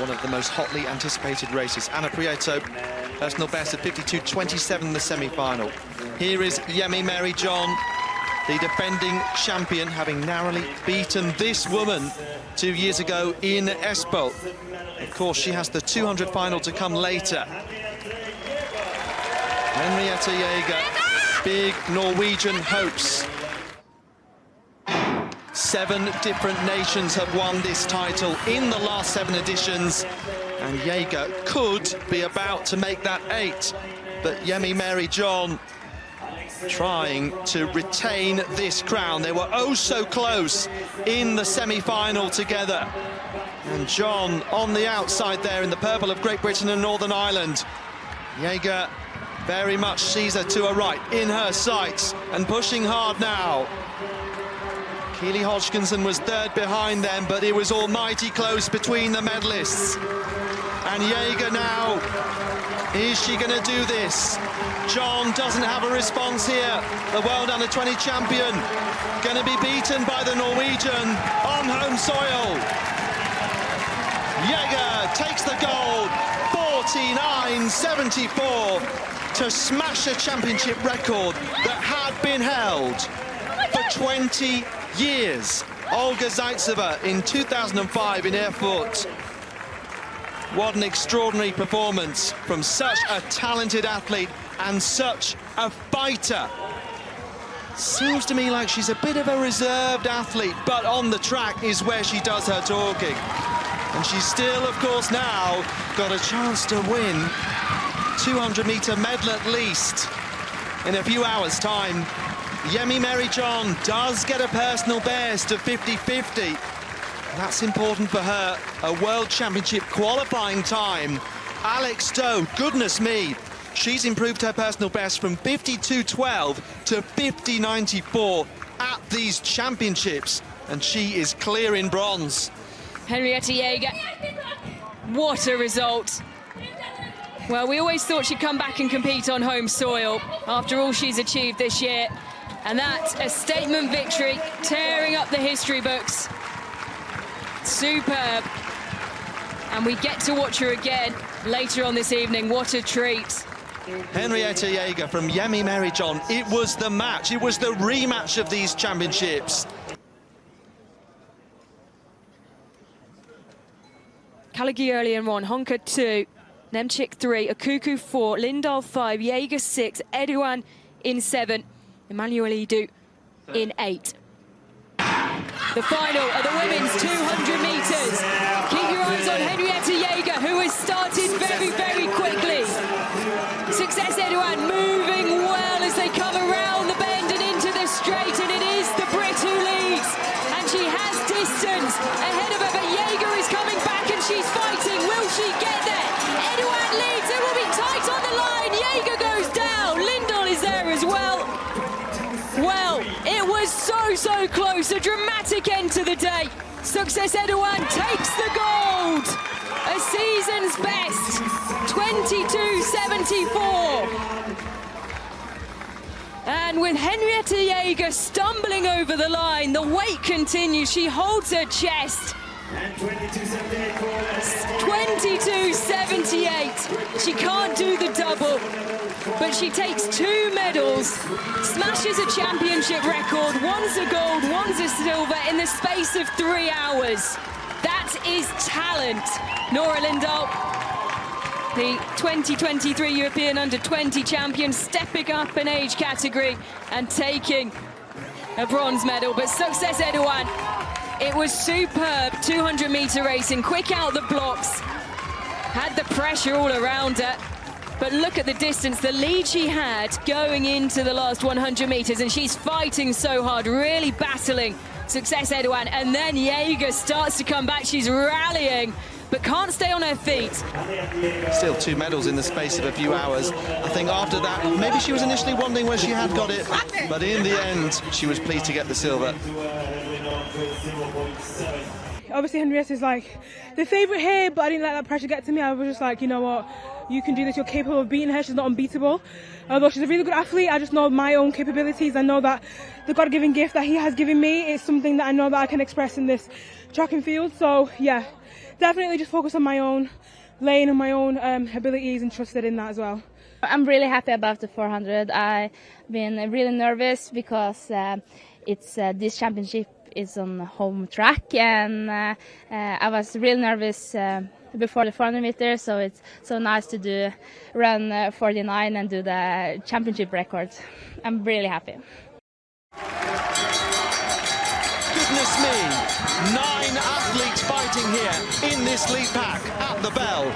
one of the most hotly anticipated races. Anna Prieto, personal best of 52.27 in the semi-final. Here is Yemi Mary John, the defending champion, having narrowly beaten this woman 2 years ago in Espoo. Of course, she has the 200 final to come later. Henriette Jaeger, big Norwegian hopes. 7 different nations have won this title in the last 7 editions, and Jaeger could be about to make that 8. But Yemi Mary John trying to retain this crown. They were oh so close in the semi-final together. And John on the outside there in the purple of Great Britain and Northern Ireland. Jaeger very much sees her to her right, in her sights, and pushing hard now. Keely Hodgkinson was third behind them, but it was almighty close between the medalists. And Jaeger now, is she going to do this? John doesn't have a response here. The World Under-20 champion going to be beaten by the Norwegian on home soil. Jaeger takes the gold, 49.74, to smash a championship record that had been held for 20 years. Olga Zaitseva in 2005 in Erfurt. What an extraordinary performance from such a talented athlete and such a fighter. Seems to me like she's a bit of a reserved athlete, but on the track is where she does her talking. And she's still, of course, now got a chance to win 200-meter medal at least in a few hours' time. Yemi Mary John does get a personal best of 50.50. That's important for her. A World Championship qualifying time. Alex Stowe, goodness me, she's improved her personal best from 52.12 to 50.94 at these championships, and she is clear in bronze. Henriette Jaeger, what a result. Well, we always thought she'd come back and compete on home soil after all she's achieved this year. And that's a statement victory, tearing up the history books. Superb. And we get to watch her again later on this evening. What a treat. Henriette Jaeger from Yemi Mary John. It was the match. It was the rematch of these championships. Kalagi early in 1, Honka 2, Nemchik 3, Akuku 4, Lindahl 5, Jaeger 6, Edouan in 7. Emmanuel Idu in 8. The final of the women's 200 metres. Keep your eyes on Henriette Jaeger, who has started very, very quickly. Success Edouan moving well as they come around the bend and into the straight, and it is the Brit who leads. And she has distance ahead of her, but Jaeger is coming back and she's fighting. Will she get there? Edouan leads, it will be tight on the line. Jaeger goes down, Lindahl is there as well. Well, it was so close, a dramatic end to the day. Success Edouan takes the gold. A season's best, 22.74. And with Henriette Jaeger stumbling over the line, the wait continues. She holds her chest. 22.78. She can't do the double, but she takes 2 medals, smashes a championship record. One's a gold, one's a silver in the space of 3 hours. That is talent. Nora Lindahl, the 2023 European Under-20 champion, stepping up an age category and taking a bronze medal. But Success Edouan, it was superb 200-meter racing, quick out the blocks, had the pressure all around her. But look at the distance, the lead she had going into the last 100 meters, and she's fighting so hard, really battling Success Edouan. And then Jaeger starts to come back, she's rallying, but can't stay on her feet. Still 2 medals in the space of a few hours. I think after that, maybe she was initially wondering where she had got it, but in the end, she was pleased to get the silver. obviously Henrietta is like the favourite here, but I didn't let that pressure get to me. I was just like, you know what, you can do this, you're capable of beating her, she's not unbeatable. Although she's a really good athlete, I just know my own capabilities. I know that the God-given gift that he has given me is something that I know that I can express in this track and field. So yeah, definitely just focus on my own lane and my own abilities and trusted in that as well. I'm really happy about the 400. I've been really nervous because it's this championship is on home track, and I was really nervous before the 400 meters, so it's so nice to run 49 and do the championship record. I'm really happy. Goodness me, 9 athletes fighting here in this lead pack at the bell.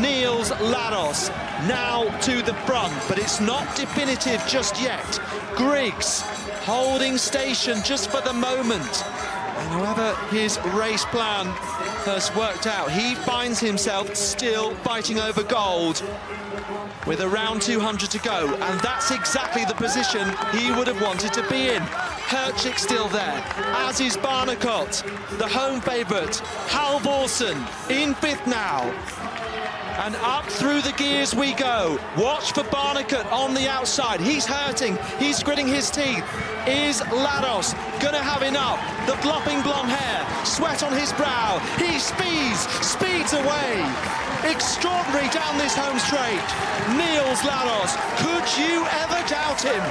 Niels Lados now to the front, but it's not definitive just yet. Griggs holding station just for the moment. And however his race plan has worked out, he finds himself still fighting over gold with around 200 to go, and that's exactly the position he would have wanted to be in. Herchik still there, as is Barnicott, the home favourite. Halvorsen in 5th now. And up through the gears we go. Watch for Barnicott on the outside. He's hurting, he's gritting his teeth. Is Lados gonna have enough? The flopping blonde hair, sweat on his brow. He speeds away. Extraordinary down this home straight. Niels Lados, could you ever doubt him?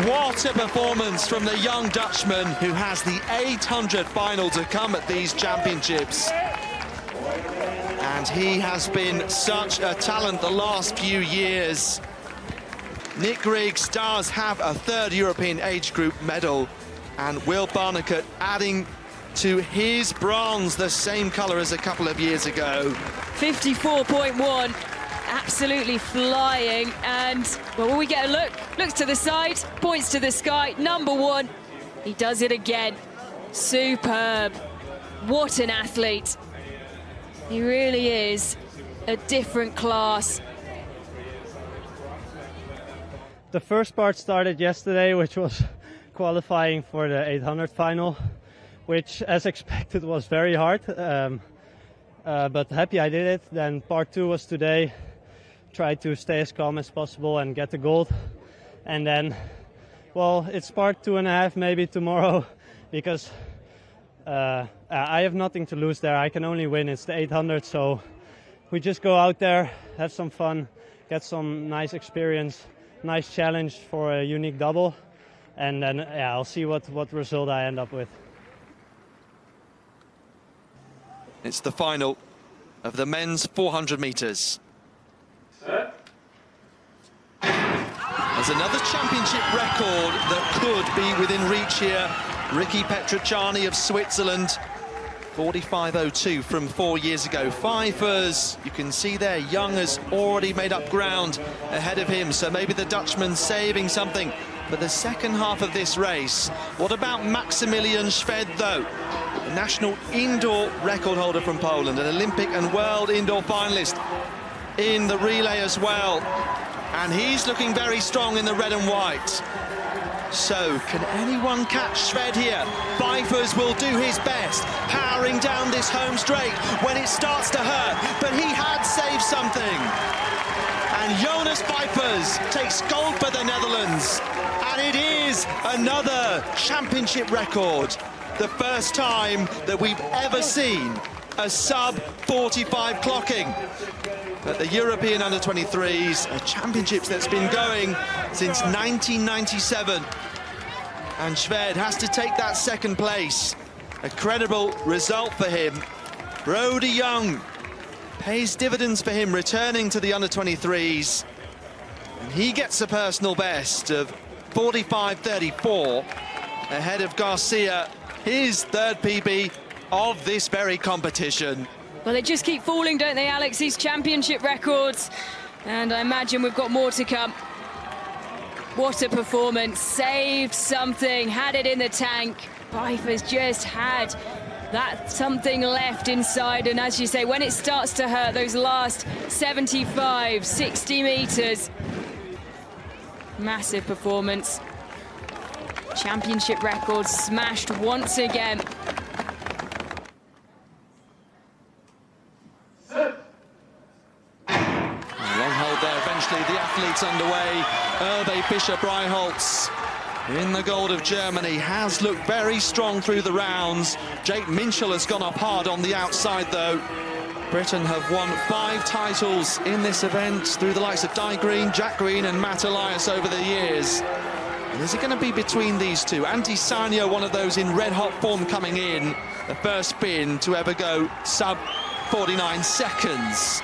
What a performance from the young Dutchman, who has the 800 final to come at these championships. And he has been such a talent the last few years. Nick Griggs does have a 3rd European age group medal, and Will Barnicott adding to his bronze, the same colour as a couple of years ago. 54.1, absolutely flying. And well, when we get a look, looks to the side, points to the sky, number 1. He does it again. Superb. What an athlete. He really is a different class. The first part started yesterday, which was qualifying for the 800 final, which, as expected, was very hard. But happy I did it. Then part 2 was today. Tried to stay as calm as possible and get the gold. And then, well, it's part 2.5 maybe tomorrow, because I have nothing to lose there. I can only win. It's the 800, so we just go out there, have some fun, get some nice experience, nice challenge for a unique double, and then yeah, I'll see what result I end up with. It's the final of the men's 400 metres. There's another championship record that could be within reach here. Ricky Petracciani of Switzerland, 45.02 from 4 years ago. Pfeiffer's, you can see there, Young has already made up ground ahead of him, so maybe the Dutchman saving something for the second half of this race. What about Maximilian Schwed, though? A national indoor record holder from Poland, an Olympic and world indoor finalist in the relay as well. And he's looking very strong in the red and white. So, can anyone catch Schwed here? Pfeiffer's will do his best, powering down this home straight when it starts to hurt, but he had saved something. And Jonas Pfeiffer's takes gold for the Netherlands, and it is another championship record. The first time that we've ever seen a sub-45 clocking at the European Under-23s, a championships that's been going since 1997. And Schwed has to take that second place. A credible result for him. Brody Young pays dividends for him, returning to the Under-23s. And he gets a personal best of 45.34 ahead of Garcia, his 3rd PB of this very competition. Well, they just keep falling, don't they, Alex, these championship records? And I imagine we've got more to come. What a performance, saved something, had it in the tank. Pfeiffer's just had that something left inside, and as you say, when it starts to hurt, those last 75, 60 metres. Massive performance. Championship record smashed once again. gets underway. Hervé Fischer-Breiholtz in the gold of Germany has looked very strong through the rounds. Jake Minchell has gone up hard on the outside, though. Britain have won 5 titles in this event through the likes of Di Green, Jack Green and Matt Elias over the years. And is it going to be between these two? Antti Sainio, one of those in red-hot form coming in, the first spin to ever go sub 49 seconds.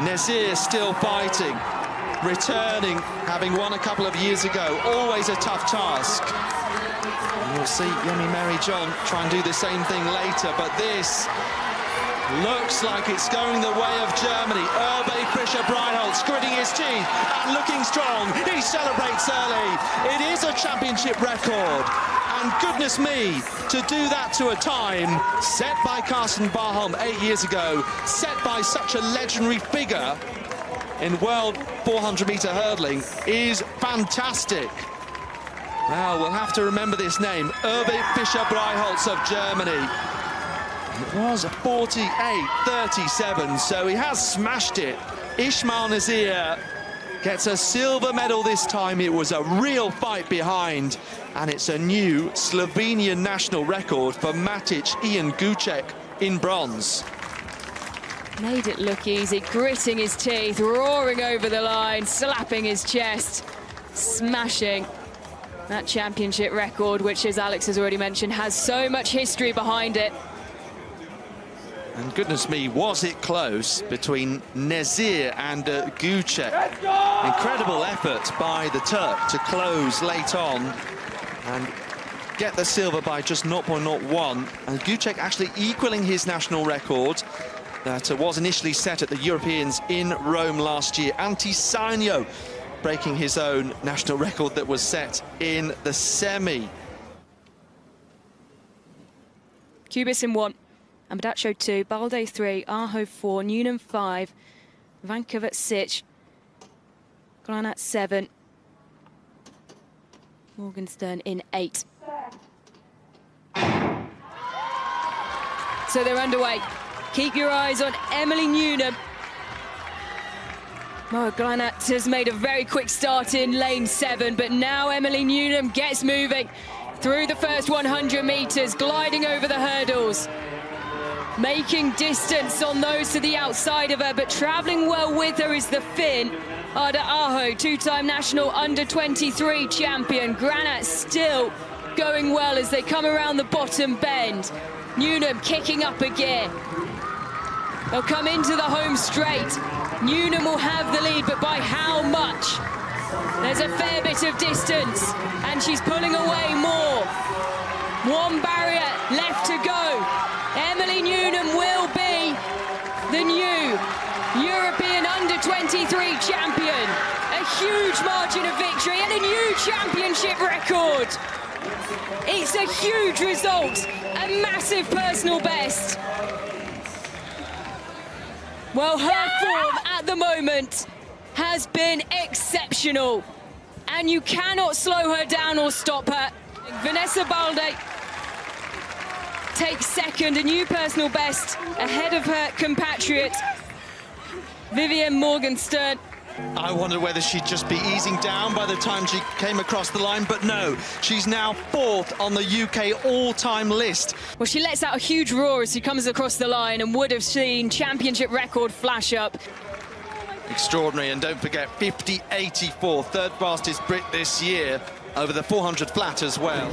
Nazir still fighting, returning, having won a couple of years ago. Always a tough task. And we'll see Yemi Mary-John try and do the same thing later, but this looks like it's going the way of Germany. Hervé Fischer-Breiholtz gritting his teeth and looking strong. He celebrates early. It is a championship record. And goodness me, to do that to a time set by Carsten Barholm 8 years ago, set by such a legendary figure in world 400-meter hurdling, is fantastic. Well, we'll have to remember this name, Hervé Fischer-Breiholtz of Germany. It was a 48.37, so he has smashed it. Ismail Nazir gets a silver medal this time. It was a real fight behind, and it's a new Slovenian national record for Matic Ian Gucek in bronze. Made it look easy, gritting his teeth, roaring over the line, slapping his chest, smashing that championship record, which, as Alex has already mentioned, has so much history behind it. And goodness me, was it close between Nazir and Gucek. Incredible effort by the Turk to close late on and get the silver by just 0.01. And Gucek actually equaling his national record that was initially set at the Europeans in Rome last year. Antti Sainio breaking his own national record that was set in the semi. Kubis in 1. Ambadaccio 2, Balde 3, Aho 4, Newnham 5, Vankovic 6, Glanat 7, Morgenstern in 8. So they're underway. Keep your eyes on Emily Newnham. Well, Glanat has made a very quick start in lane 7, but now Emily Newnham gets moving through the first 100 metres, gliding over the hurdles. Making distance on those to the outside of her, but travelling well with her is the Finn, Ada Aho, 2-time national under-23 champion. Granat still going well as they come around the bottom bend. Newnham kicking up a gear. They'll come into the home straight. Newnham will have the lead, but by how much? There's a fair bit of distance, and she's pulling away more. One barrier left to go. Emily Newnham will be the new European under-23 champion. A huge margin of victory and a new championship record. It's a huge result, a massive personal best. Well, her form at the moment has been exceptional, and you cannot slow her down or stop her. Vanessa Balde takes second, a new personal best ahead of her compatriot Vivienne Morgenstern. I wondered whether she'd just be easing down by the time she came across the line, but no, she's now 4th on the UK all-time list. Well, she lets out a huge roar as she comes across the line and would have seen championship record flash up. Extraordinary, and don't forget 50.84, third fastest Brit this year, over the 400 flat as well.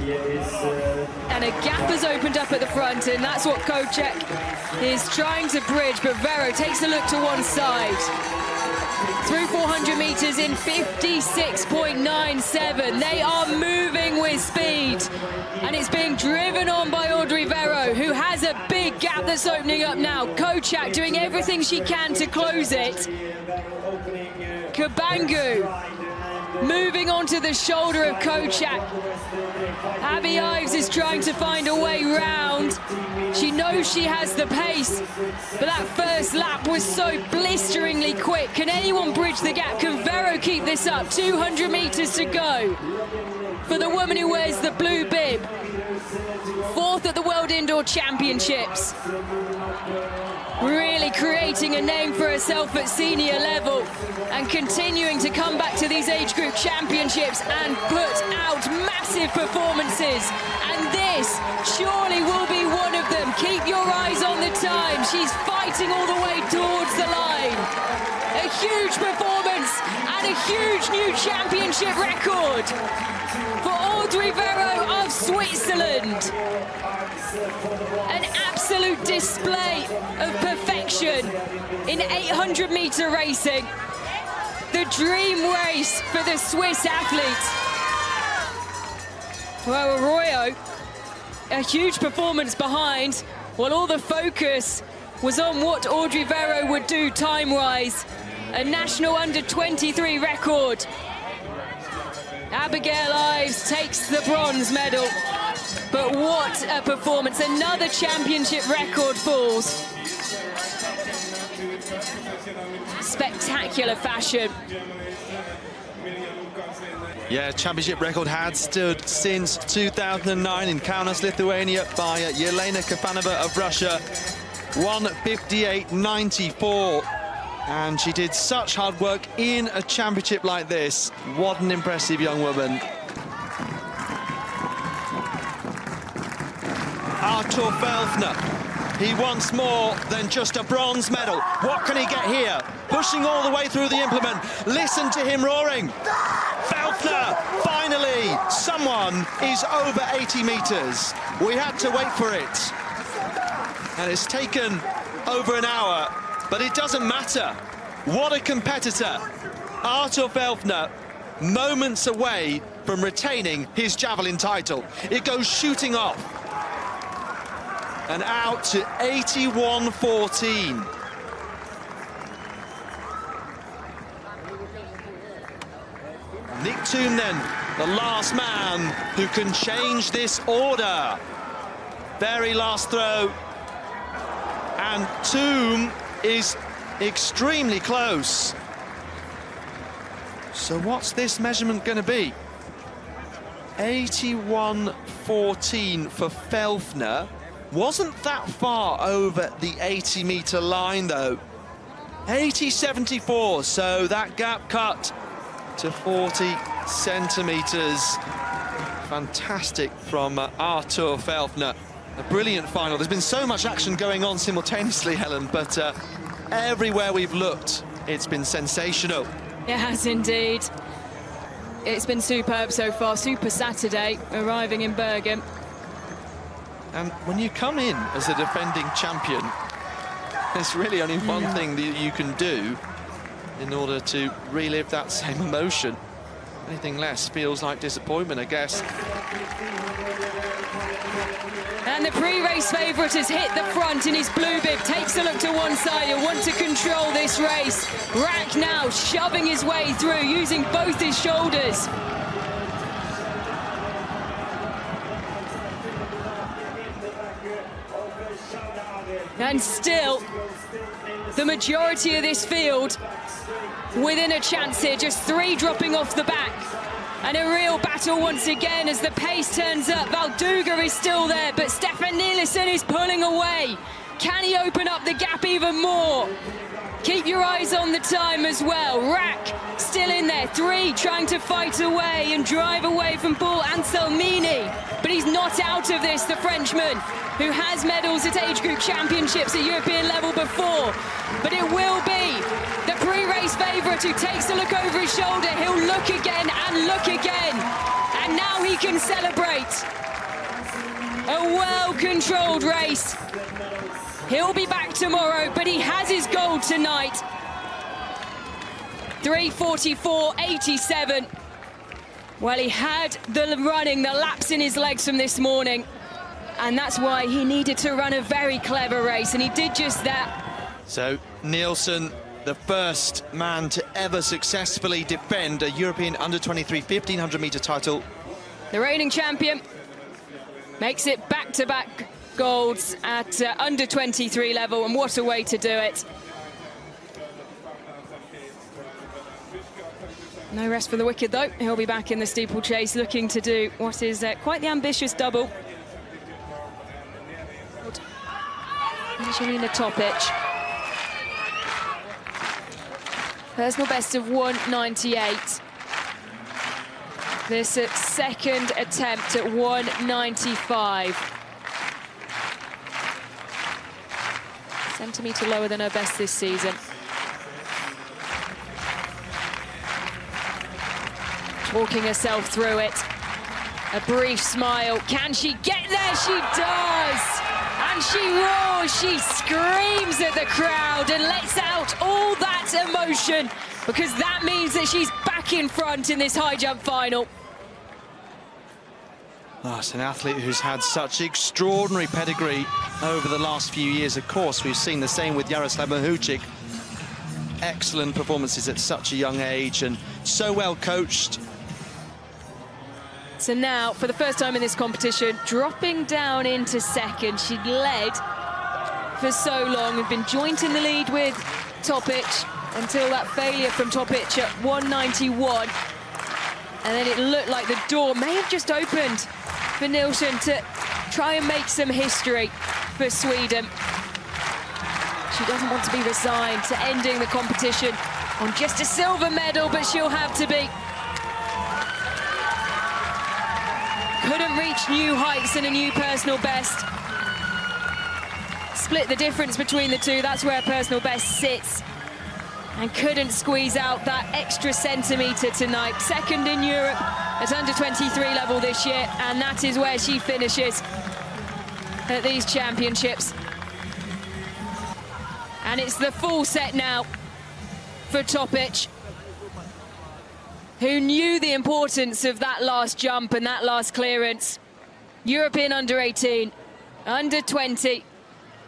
And a gap has opened up at the front, and that's what Kocek is trying to bridge, but Vero takes a look to one side. Through 400 metres in 56.97. They are moving with speed, and it's being driven on by Audrey Vero, who has a big gap that's opening up now. Kocek doing everything she can to close it. Kabangu moving onto the shoulder of Kocek. Abby Ives is trying to find a way round. She knows she has the pace, but that first lap was so blisteringly quick. Can anyone bridge the gap? Can Vero keep this up? 200 metres to go for the woman who wears the blue bib. 4th at the World Indoor Championships. Really creating creating a name for herself at senior level and continuing to come back to these age group championships and put out massive performances. And this surely will be one of them. Keep your eyes on the time. She's fighting all the way towards the line. A huge performance and a huge new championship record for Audrey Verreaux of Switzerland. An absolute display of perfection in 800-meter racing. The dream race for the Swiss athletes. Well, Arroyo, a huge performance behind, while all the focus was on what Audrey Verreaux would do time-wise. A national under-23 record. Abigail Ives takes the bronze medal. But what a performance. Another championship record falls. Spectacular fashion. Yeah, championship record had stood since 2009 in Kaunas, Lithuania by Yelena Kafanova of Russia. 1:58.94. And she did such hard work in a championship like this. What an impressive young woman. Artur Felfner, he wants more than just a bronze medal. What can he get here? Pushing all the way through the implement. Listen to him roaring. Felfner, finally, someone is over 80 meters. We had to wait for it. And it's taken over an hour, but it doesn't matter. What a competitor. Artur Felfner, moments away from retaining his javelin title. It goes shooting off. And out to 81.14. Nick Thum then, the last man who can change this order. Very last throw. And Thum is extremely close. So what's this measurement going to be? 81.14 for Felfner. Wasn't that far over the 80-meter line, though. 80.74, so that gap cut to 40 centimeters. Fantastic from Artur Felfner. A brilliant final. There's been so much action going on simultaneously, Helen, but everywhere we've looked, it's been sensational. It has indeed. It's been superb so far. Super Saturday, arriving in Bergen. And when you come in as a defending champion, there's really only one thing that you can do in order to relive that same emotion. Anything less feels like disappointment, I guess. And the pre-race favourite has hit the front in his blue bib, takes a look to one side and wants to control this race. Rack now shoving his way through, using both his shoulders. And still, the majority of this field within a chance here, just 3 dropping off the back. And a real battle once again as the pace turns up. Valduga is still there, but Stefan Nielsen is pulling away. Can he open up the gap even more? Keep your eyes on the time as well. Rack still in there, 3 trying to fight away and drive away from Paul Anselmini. But he's not out of this, the Frenchman, who has medals at age group championships at European level before. But it will be the pre-race favourite who takes a look over his shoulder. He'll look again and look again. And now he can celebrate. A well-controlled race. He'll be back tomorrow, but he has his gold tonight. 3:44.87. Well, he had the running, the laps in his legs from this morning. And that's why he needed to run a very clever race, and he did just that. So Nielsen, the first man to ever successfully defend a European under-23 1500-meter title. The reigning champion makes it back-to-back golds at under-23 level, and what a way to do it. No rest for the wicked, though. He'll be back in the steeplechase looking to do what is quite the ambitious double. Angelina Topic. Personal best of 198. This second attempt at 195. Centimetre lower than her best this season. Walking herself through it. A brief smile. Can she get there? She does! And she roars, she screams at the crowd and lets out all that emotion, because that means that she's back in front in this high jump final. Oh, it's an athlete who's had such extraordinary pedigree over the last few years. Of course, we've seen the same with Jaroslava Hučík. Excellent performances at such a young age and so well coached. So now, for the first time in this competition, dropping down into second. She'd led for so long and been joint in the lead with Topic until that failure from Topic at 191. And then it looked like the door may have just opened for Nilsson to try and make some history for Sweden. She doesn't want to be resigned to ending the competition on just a silver medal, but she'll have to be. Couldn't reach new heights and a new personal best. Split the difference between the two, that's where her personal best sits. And couldn't squeeze out that extra centimetre tonight. Second in Europe at under 23 level this year, and that is where she finishes at these championships. And it's the full set now for Topic, who knew the importance of that last jump and that last clearance. European under 18, under 20,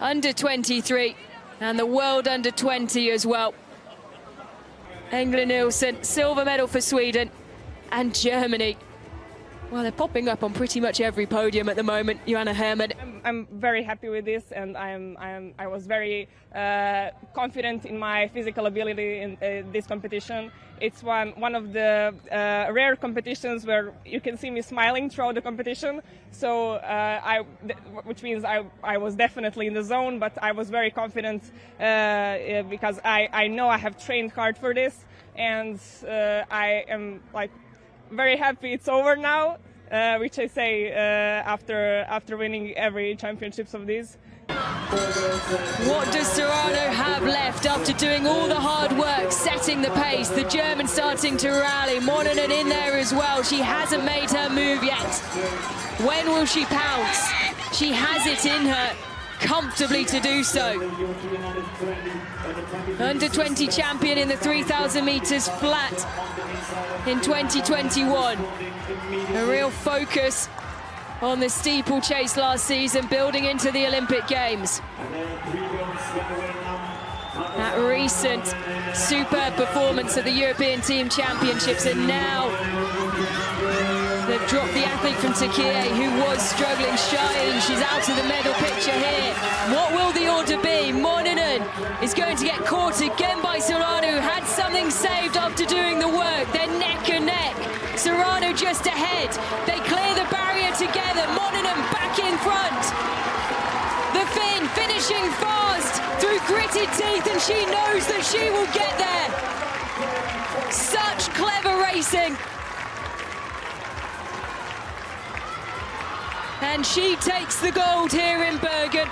under 23, and the world under 20 as well. Engla Nilsson, silver medal for Sweden, and Germany. Well, they're popping up on pretty much every podium at the moment, Joanna Herman. I'm very happy with this, and I was very confident in my physical ability in this competition. It's one of the rare competitions where you can see me smiling throughout the competition. So, which means I was definitely in the zone, but I was very confident because I know I have trained hard for this, and I am very happy it's over now, which I say after winning every championships of these. What does Serrano have left after doing all the hard work, setting the pace? The German starting to rally, Mononen in there as well. She hasn't made her move yet. When will she pounce? She has it in her comfortably to do so. Under 20 champion in the 3,000 meters flat in 2021. A real focus on the steeplechase last season, building into the Olympic Games. That recent superb performance at the European Team Championships, and now they've dropped the athlete from Turkey who was struggling, shying. She's out of the medal picture here. What will the order be? Mononen is going to get caught again by Serrano, who had something saved after doing the work. They're neck and neck. Serrano just ahead. They clear the barrier together. Mononen back in front. The Finn finishing fast through gritted teeth, and she knows that she will get there. Such clever racing. And she takes the gold here in Bergen.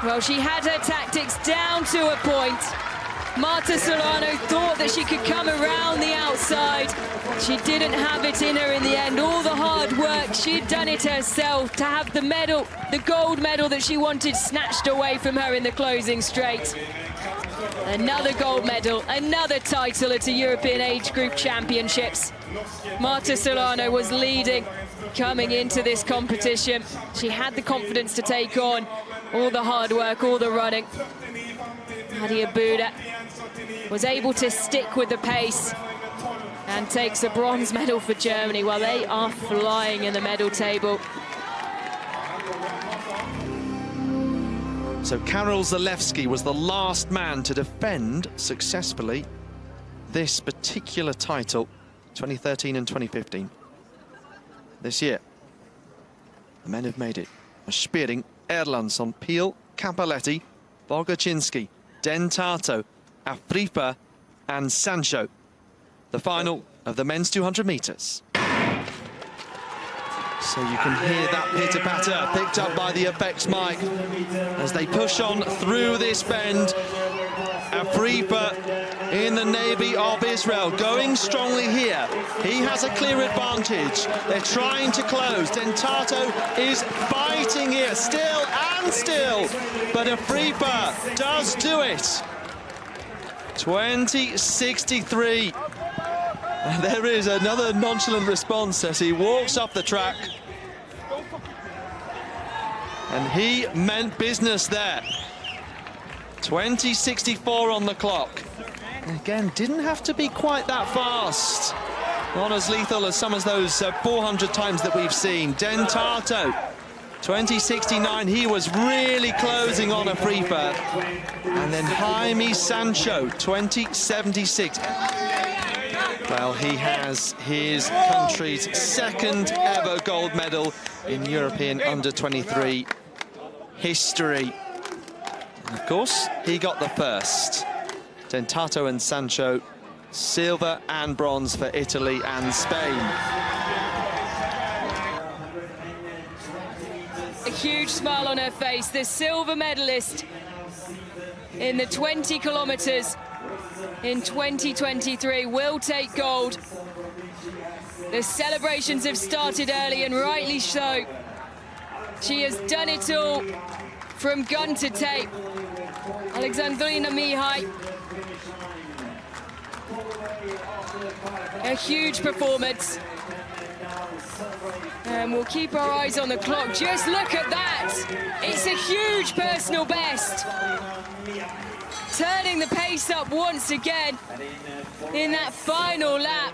Well, she had her tactics down to a point. Marta Solano thought that she could come around the outside. She didn't have it in her in the end. All the hard work, she'd done it herself to have the medal, the gold medal that she wanted snatched away from her in the closing straight. Another gold medal, another title at the European Age Group Championships. Marta Solano was leading coming into this competition. She had the confidence to take on all the hard work, all the running. Nadia Buda was able to stick with the pace and takes a bronze medal for Germany. Well, they are flying in the medal table. So Karol Zalewski was the last man to defend successfully this particular title, 2013 and 2015. This year, the men have made it. Spiering, Erlandsson, Peel, Cappelletti, Bogaczynski, Dentato, Afripa and Sancho. The final of the men's 200 metres. So you can hear that pitter-patter picked up by the effects mic as they push on through this bend. Afripa in the Navy of Israel going strongly here. He has a clear advantage. They're trying to close. Dentato is fighting here, still and still. But Afripa does do it. 20:63. And there is another nonchalant response as he walks up the track. And he meant business there. 20:64 on the clock. Again, didn't have to be quite that fast. Not as lethal as some of those 400 times that we've seen. Dentato, 20:69, he was really closing on Afripa. And then Jaime Sancho, 20:76. Well, he has his country's second ever gold medal in European under-23 history. And of course, he got the first. Dentato and Sancho, silver and bronze for Italy and Spain. A huge smile on her face, the silver medalist in the 20 kilometres in 2023 will take gold. The celebrations have started early, and rightly so. She has done it all from gun to tape. Alexandrina Mihai. A huge performance. And we'll keep our eyes on the clock. Just look at that. It's a huge personal best. Turning the pace up once again in that final lap.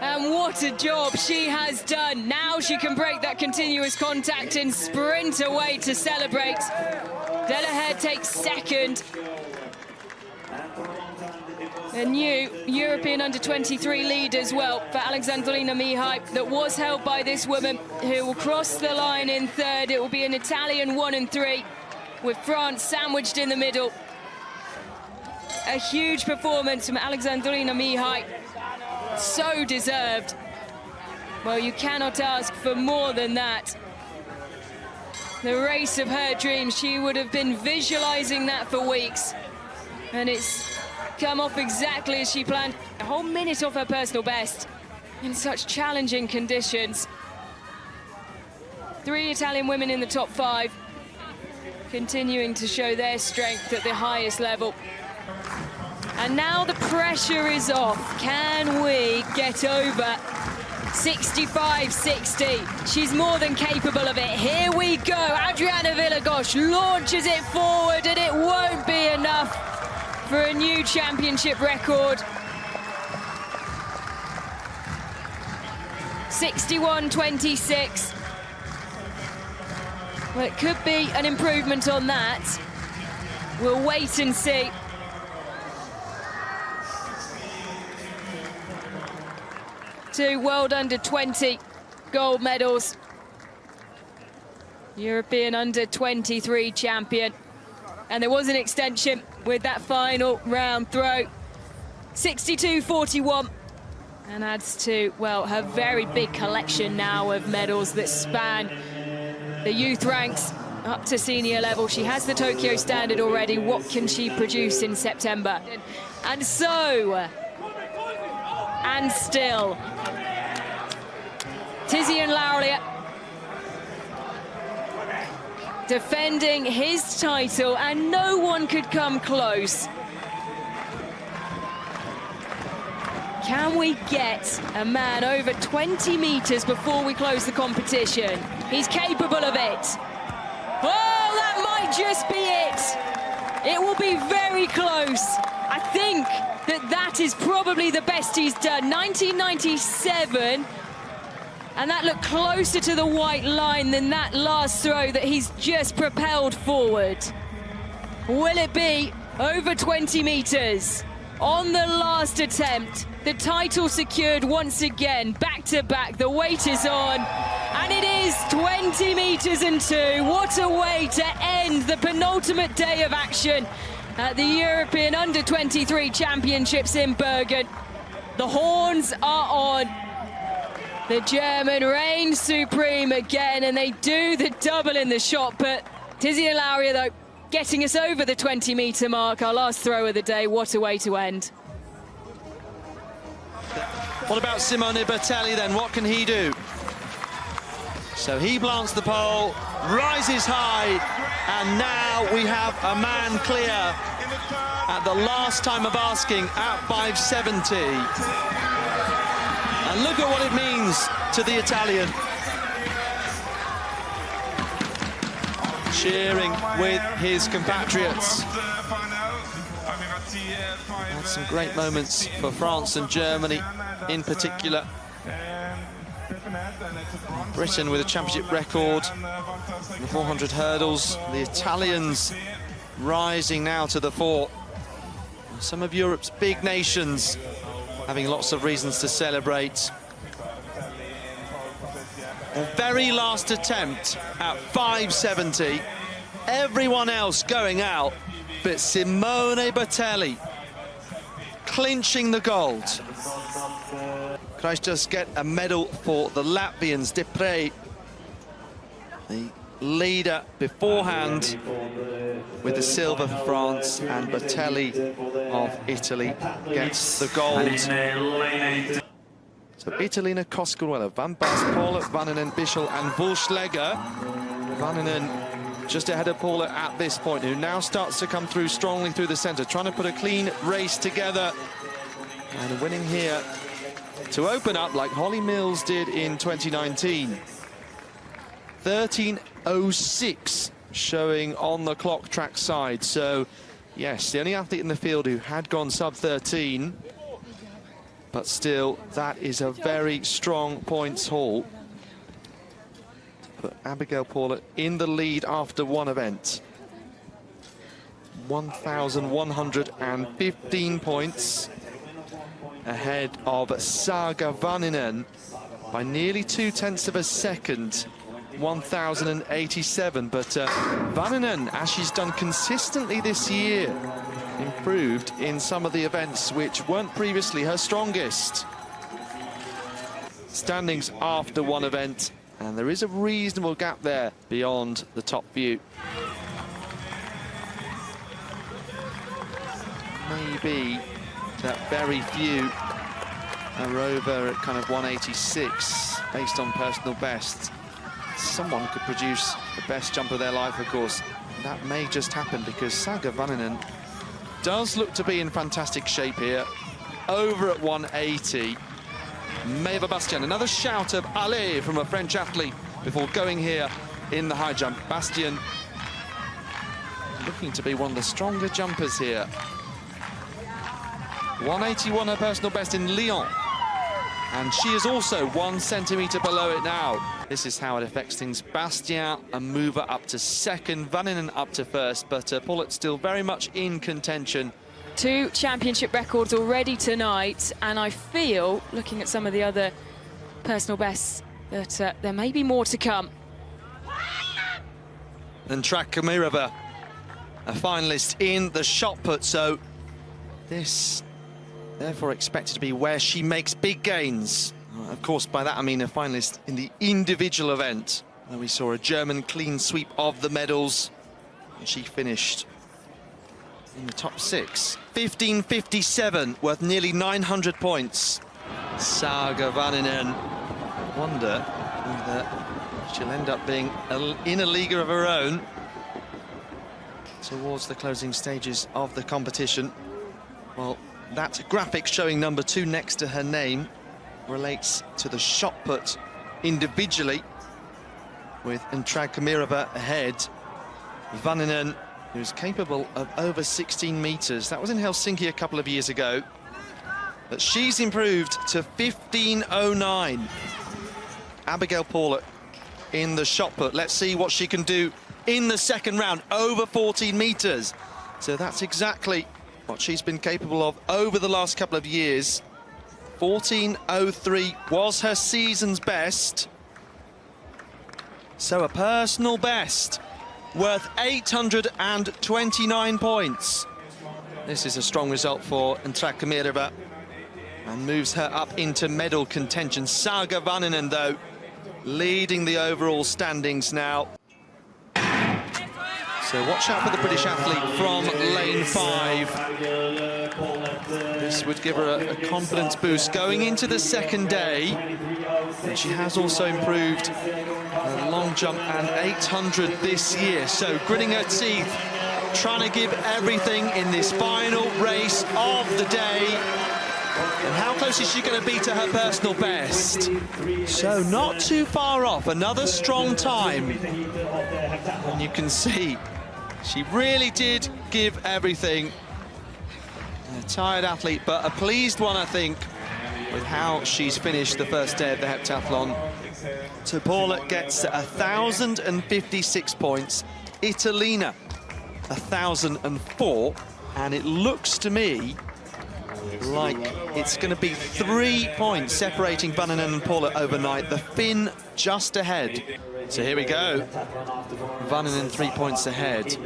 And what a job she has done. Now she can break that continuous contact and sprint away to celebrate. Delahaye takes second. A new European under-23 lead as well for Alexandrina Mihai that was held by this woman who will cross the line in third. It will be an Italian 1 and 3 with France sandwiched in the middle. A huge performance from Alexandrina Mihai. So deserved. Well, you cannot ask for more than that. The race of her dreams, she would have been visualizing that for weeks. And it's come off exactly as she planned. A whole minute off her personal best in such challenging conditions. 3 Italian women in the top 5, continuing to show their strength at the highest level. And now the pressure is off. Can we get over 65-60? She's more than capable of it. Here we go. Adriana Villagos launches it forward, and it won't be enough for a new championship record. 61-26. Well, it could be an improvement on that. We'll wait and see. Two World Under-20 gold medals. European Under-23 champion. And there was an extension with that final round throw. 62-41. And adds to, well, her very big collection now of medals that span the youth ranks up to senior level. She has the Tokyo standard already. What can she produce in September? And so, and still, Tizian Lauria defending his title, and no one could come close. Can we get a man over 20 meters before we close the competition? He's capable of it. Oh, that might just be it. It will be very close. I think that is probably the best he's done. 1997. And that looked closer to the white line than that last throw that he's just propelled forward. Will it be over 20 meters? On the last attempt, the title secured once again, back to back. The weight is on, and it is 20 meters and 2. What a way to end the penultimate day of action. at the European Under-23 Championships in Bergen. The horns are on. The German reigns supreme again, and they do the double in the shot put. Tiziana Lauria, though, getting us over the 20-metre mark. Our last throw of the day. What a way to end. What about Simone Bertelli then? What can he do? So he plants the pole, rises high, and now we have a man clear at the last time of asking at 570. And look at what it means to the Italian. Cheering with his compatriots. Had some great moments for France and Germany in particular. Britain with a championship record in the 400 hurdles. The Italians rising now to the fore. Some of Europe's big nations having lots of reasons to celebrate. The very last attempt at 570. Everyone else going out, but Simone Bertelli clinching the gold. Could I just get a medal for the Latvians? Depré, the leader beforehand, with the silver for France, and Bertelli of Italy gets the gold. So Italina Coscaruella, Van Basten, Paula, Vananen, Bischel and Vulschläger. Vananen just ahead of Paula at this point, who now starts to come through strongly through the centre, trying to put a clean race together. And winning here to open up like Holly Mills did in 2019. 13:06 showing on the clock track side. So, yes, the only athlete in the field who had gone sub-13. But still, that is a very strong points haul. Put Abigail Paula in the lead after one event. 1,115 points ahead of Saga Vananen by nearly 0.2 of a second. 1,087, but Vananen, as she's done consistently this year, improved in some of the events which weren't previously her strongest. Standings after one event, and there is a reasonable gap there beyond the top view. Maybe that very few are over at kind of 186 based on personal best. Someone could produce the best jump of their life, of course. That may just happen because Saga Vananen does look to be in fantastic shape here. Over at 180. Maëva Bastien, another shout of allez from a French athlete before going here in the high jump. Bastien looking to be one of the stronger jumpers here. 181 her personal best in Lyon. And she is also 1 centimetre below it now. This is how it affects things. Bastien, a mover up to second, Vananen up to first, but Paulette still very much in contention. 2 championship records already tonight, and I feel, looking at some of the other personal bests, that there may be more to come. And Track Kamirova, a finalist in the shot put, so this therefore expected to be where she makes big gains. Of course, by that I mean a finalist in the individual event, where we saw a German clean sweep of the medals, and she finished in the top 6. 15:57, worth nearly 900 points. Saga Vananen. Wonder whether she'll end up being in a league of her own towards the closing stages of the competition. Well, that graphic showing number 2 next to her name relates to the shot put individually, with Antrag Kamirova ahead. Vananen, who's capable of over 16 metres. That was in Helsinki a couple of years ago. But she's improved to 15:09. Abigail Paulette in the shot put. Let's see what she can do in the second round, over 14 metres. So that's exactly what she's been capable of over the last couple of years. 14:03 was her season's best. So a personal best worth 829 points. This is a strong result for Ntrakamirova and moves her up into medal contention. Saga Vaninen, though, leading the overall standings now. So watch out for the British athlete from lane 5. This would give her a confidence boost going into the second day. And she has also improved her long jump and 800 this year. So gritting her teeth, trying to give everything in this final race of the day. And how close is she going to be to her personal best? So not too far off, another strong time. And you can see she really did give everything. A tired athlete, but a pleased one, I think, with how she's finished the first day of the heptathlon. Topola gets 1,056 points. Italina, 1,004. And it looks to me like it's going to be 3 points separating Vaninen and Paula overnight. The Finn just ahead. So here we go. Vaninen 3 points ahead.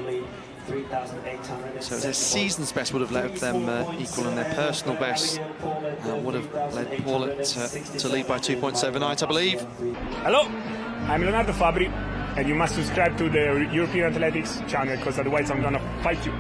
So their season's best would have left them equal, and their personal best would have led Paula to lead by 2 points overnight, I believe. Hello, I'm Leonardo Fabri, and you must subscribe to the European Athletics channel, because otherwise I'm gonna fight you.